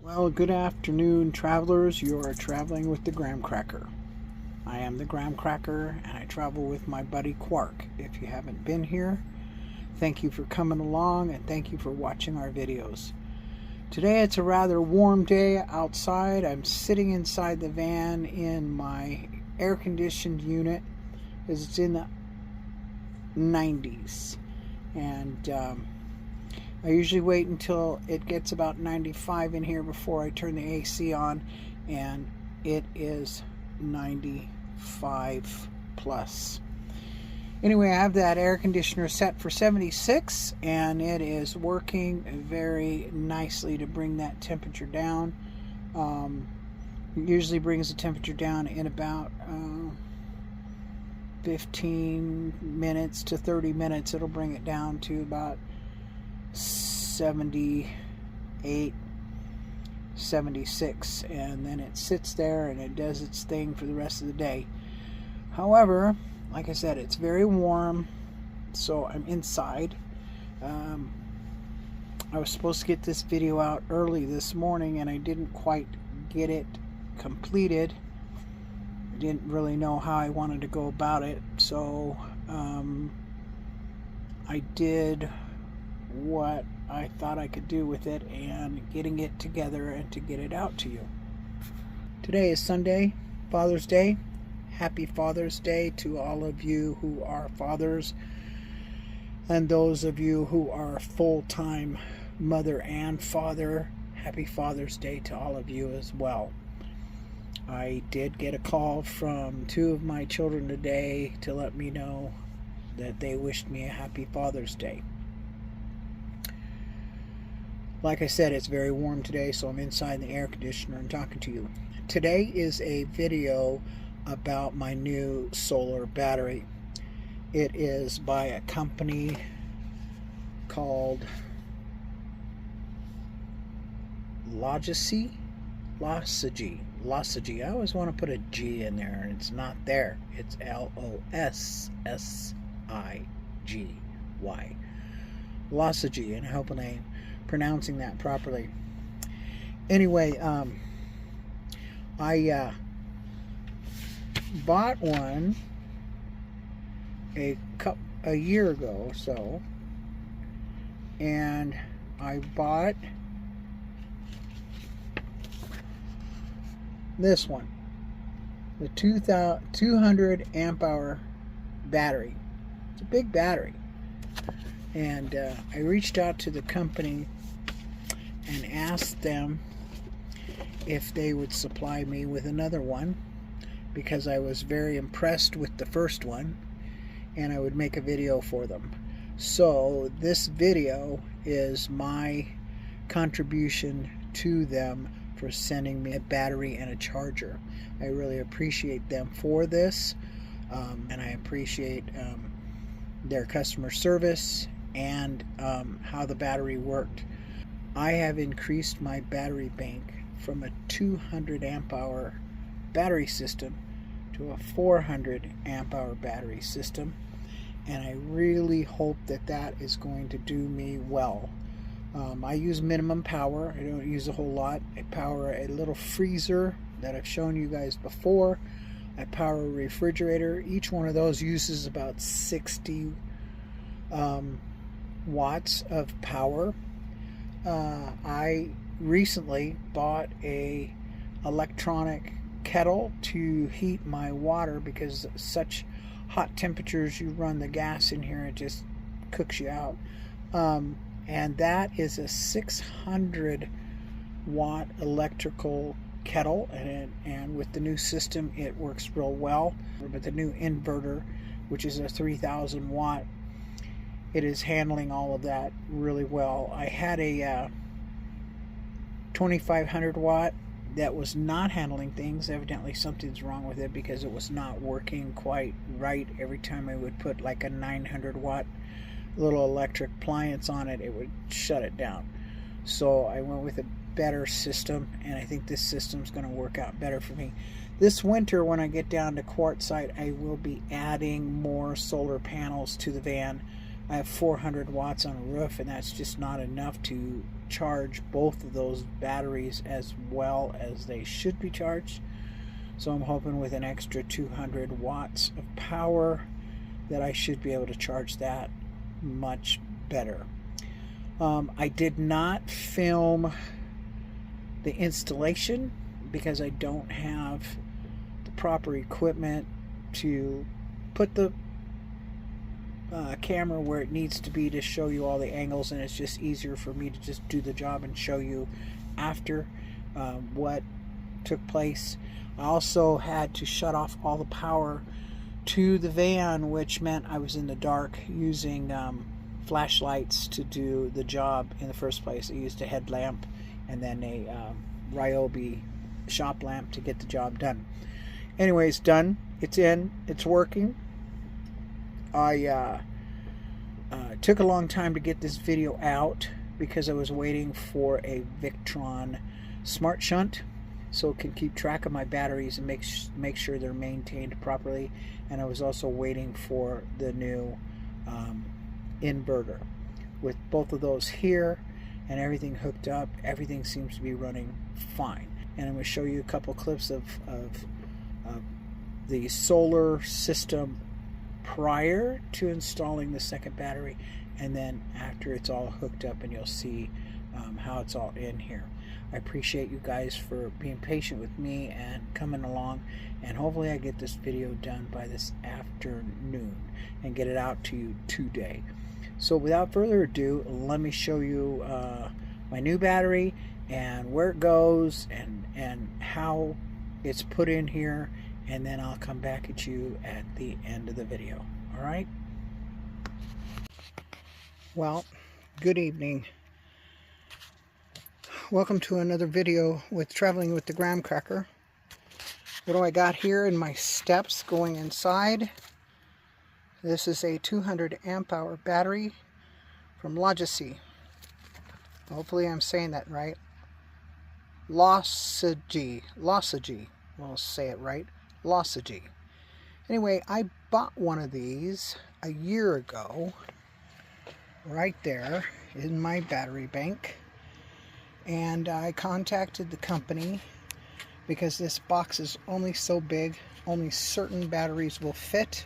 Well, good afternoon, travelers. You are traveling with the Graham Cracker. I am the Graham Cracker, and I travel with my buddy Quark. If you haven't been here, thank you for coming along, and thank you for watching our videos. Today it's a rather warm day outside. I'm sitting inside the van in my air-conditioned unit because it's in the 90s, and I usually wait until it gets about 95 in here before I turn the AC on, and it is 95 plus. Anyway, I have that air conditioner set for 76, and it is working very nicely to bring that temperature down. It usually brings the temperature down in about 15 minutes to 30 minutes. It'll bring it down to about 78, 76, and then it sits there and it does its thing for the rest of the day. However, like I said, it's very warm, so I'm inside. I was supposed to get this video out early this morning, and I didn't quite get it completed. I didn't really know how I wanted to go about it, so I did what I thought I could do with it, and getting it together and to get it out to you. Today is Sunday, Father's Day. Happy Father's Day to all of you who are fathers, and those of you who are full-time mother and father. Happy Father's Day to all of you as well. I did get a call from two of my children today to let me know that they wished me a happy Father's Day. Like I said, it's very warm today, so I'm inside the air conditioner and talking to you. Today is a video about my new solar battery. It is by a company called Logicy. I always want to put a G in there, and it's not there. It's Lossigy. Lossigy, and I hope I'm pronouncing that properly. Anyway, I bought one a year ago or so, and I bought this one, the 200 amp hour battery. It's a big battery, and I reached out to the company and asked them if they would supply me with another one, because I was very impressed with the first one, and I would make a video for them. So this video is my contribution to them for sending me a battery and a charger. I really appreciate them for this, and I appreciate their customer service and how the battery worked. I have increased my battery bank from a 200 amp hour battery system to a 400 amp hour battery system, and I really hope that that is going to do me well. I use minimum power. I don't use a whole lot. I power a little freezer that I've shown you guys before. I power a refrigerator. Each one of those uses about 60 watts of power. I recently bought a electronic kettle to heat my water, because such hot temperatures, you run the gas in here, it just cooks you out. And that is a 600 watt electrical kettle, and with the new system it works real well. But the new inverter, which is a 3000 watt, it is handling all of that really well. I had a 2500 watt that was not handling things. Evidently something's wrong with it, because it was not working quite right. Every time I would put like a 900 watt little electric appliance on it, it would shut it down. So I went with a better system, and I think this system's going to work out better for me. This winter, when I get down to Quartzsite, I will be adding more solar panels to the van. I have 400 watts on a roof, and that's just not enough to charge both of those batteries as well as they should be charged. So I'm hoping with an extra 200 watts of power that I should be able to charge that much better. I did not film the installation because I don't have the proper equipment to put the camera where it needs to be to show you all the angles, and it's just easier for me to just do the job and show you after what took place. I also had to shut off all the power to the van, which meant I was in the dark using flashlights to do the job in the first place. I used a headlamp and then a Ryobi shop lamp to get the job done. Anyways, done. It's in. It's working. I took a long time to get this video out because I was waiting for a Victron smart shunt so it can keep track of my batteries and make sure they're maintained properly. And I was also waiting for the new inverter. With both of those here and everything hooked up, everything seems to be running fine. And I'm going to show you a couple clips of the solar system prior to installing the second battery, and then after it's all hooked up, and you'll see how it's all in here. I appreciate you guys for being patient with me and coming along, and hopefully I get this video done by this afternoon and get it out to you today. So without further ado, let me show you my new battery and where it goes and how it's put in here, and then I'll come back at you at the end of the video. All right? Well, good evening. Welcome to another video with Traveling with the Graham Cracker. What do I got here in my steps going inside? This is a 200 amp hour battery from HISEA. Hopefully I'm saying that right. HISEA. We'll say it right. HISEA. Anyway, I bought one of these a year ago, right there in my battery bank, and I contacted the company because this box is only so big, only certain batteries will fit,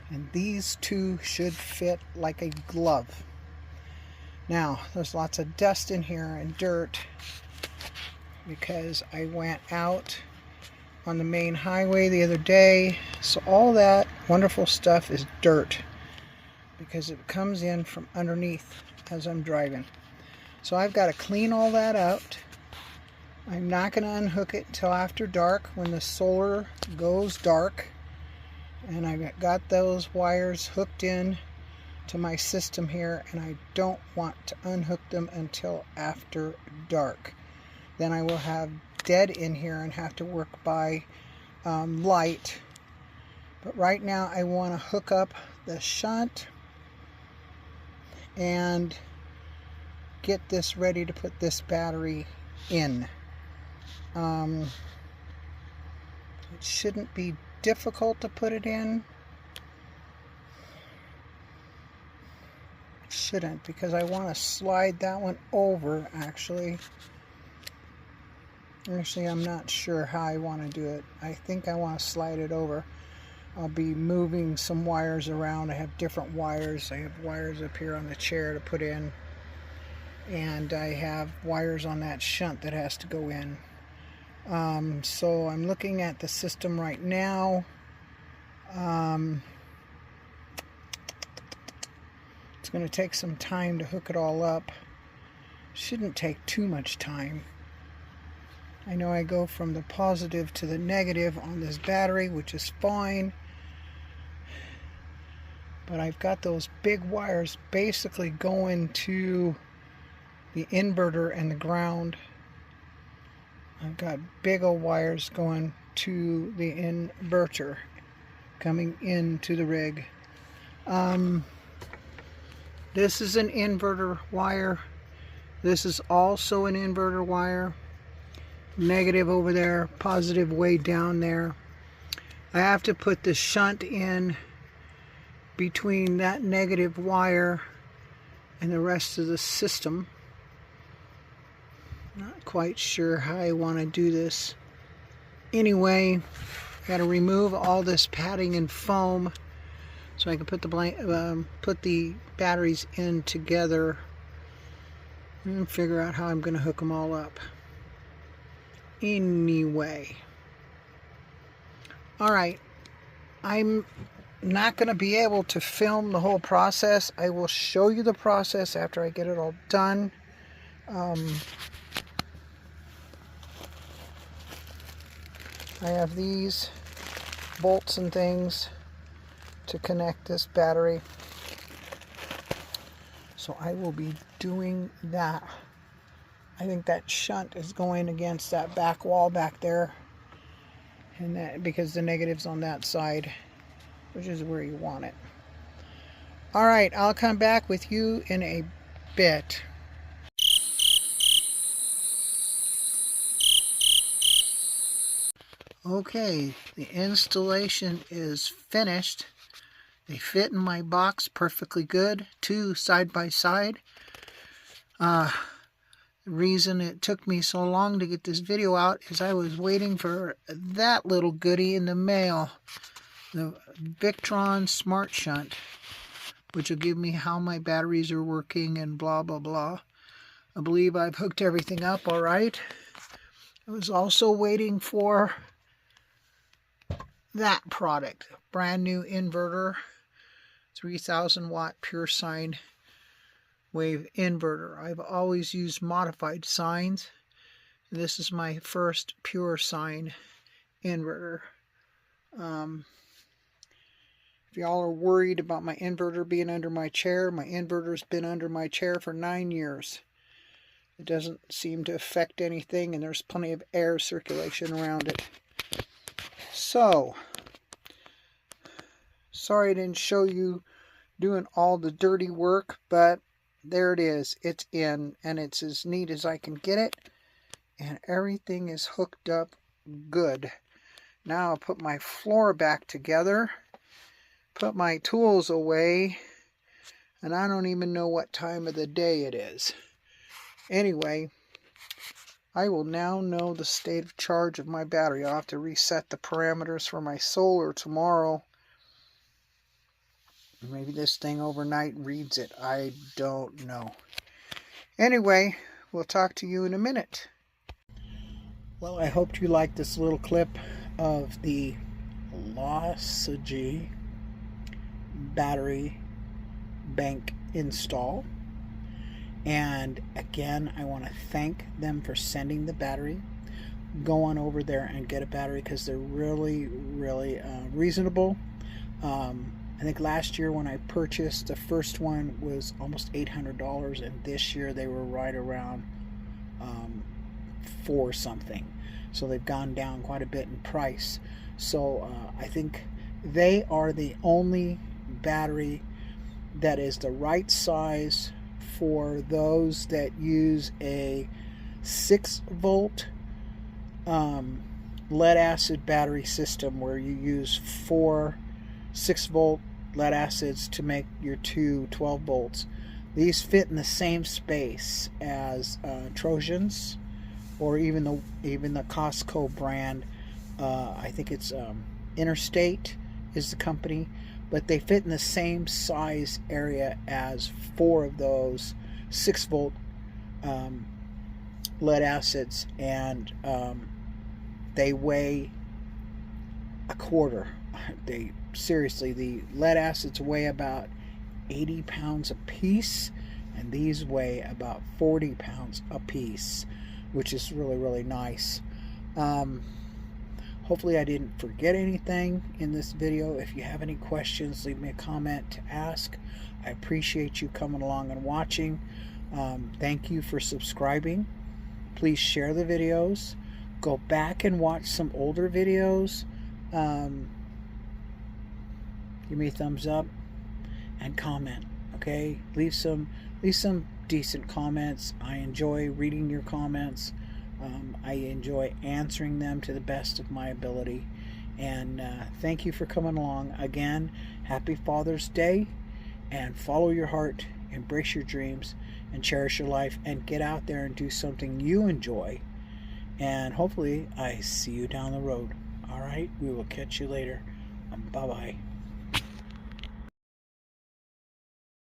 and these two should fit like a glove. Now, there's lots of dust in here and dirt because I went out on the main highway the other day, so all that wonderful stuff is dirt because it comes in from underneath as I'm driving. So I've got to clean all that out. I'm not going to unhook it until after dark when the solar goes dark, and I've got those wires hooked in to my system here, and I don't want to unhook them until after dark. Then I will have dead in here and have to work by light. But right now I want to hook up the shunt and get this ready to put this battery in. It shouldn't be difficult to put it in. Shouldn't, because I want to slide that one over actually. Actually, I'm not sure how I want to do it. I think I want to slide it over. I'll be moving some wires around. I have different wires. I have wires up here on the chair to put in, and I have wires on that shunt that has to go in. So I'm looking at the system right now. It's going to take some time to hook it all up. Shouldn't take too much time. I know I go from the positive to the negative on this battery, which is fine. But I've got those big wires basically going to the inverter and the ground. I've got big old wires going to the inverter coming into the rig. This is an inverter wire. This is also an inverter wire. Negative over there, positive way down there. I have to put the shunt in between that negative wire and the rest of the system. Not quite sure how I want to do this. Anyway, got to remove all this padding and foam so I can put the batteries in together and figure out how I'm going to hook them all up. Anyway, all right, I'm not going to be able to film the whole process. I will show you the process after I get it all done. I have these bolts and things to connect this battery, so I will be doing that. I think that shunt is going against that back wall back there, and that because the negative's on that side, which is where you want it. All right, I'll come back with you in a bit. Okay, the installation is finished. They fit in my box perfectly good, two side by side. The reason it took me so long to get this video out is I was waiting for that little goodie in the mail, the Victron Smart Shunt, which will give me how my batteries are working and blah blah blah. I believe I've hooked everything up all right. I was also waiting for that product, brand new inverter, 3000 watt pure sine wave inverter. I've always used modified sines. This is my first pure sine inverter. If y'all are worried about my inverter being under my inverter's been under my chair for 9 years. It doesn't seem to affect anything, and there's plenty of air circulation around it. So, sorry I didn't show you doing all the dirty work, but there it is. It's in, and it's as neat as I can get it, and everything is hooked up good. Now I'll put my floor back together, put my tools away, and I don't even know what time of the day it is. Anyway, I will now know the state of charge of my battery. I'll have to reset the parameters for my solar tomorrow. Maybe this thing overnight reads it. I don't know. Anyway, we'll talk to you in a minute. Well, I hoped you liked this little clip of the HISEA battery bank install. And again, I want to thank them for sending the battery. Go on over there and get a battery because they're really reasonable. I think last year when I purchased, the first one was almost $800, and this year they were right around $4 something. So they've gone down quite a bit in price. So I think they are the only battery that is the right size for those that use a 6-volt lead acid battery system, where you use 4 6-volt lead acids to make your 2 12 volts. These fit in the same space as Trojans, or even the Costco brand. I think it's Interstate is the company, but they fit in the same size area as 4 of those 6-volt lead acids, and they weigh a quarter. Seriously, the lead acids weigh about 80 pounds a piece, and these weigh about 40 pounds a piece, which is really nice. Hopefully I didn't forget anything in this video. If you have any questions, leave me a comment to ask. I appreciate you coming along and watching. Thank you for subscribing. Please share the videos. Go back and watch some older videos. Give me a thumbs up and comment. Okay, leave some decent comments. I enjoy reading your comments. I enjoy answering them to the best of my ability. And thank you for coming along. Again, happy Father's Day, and follow your heart, embrace your dreams, and cherish your life and get out there and do something you enjoy. And hopefully I see you down the road. All right, we will catch you later. Bye-bye.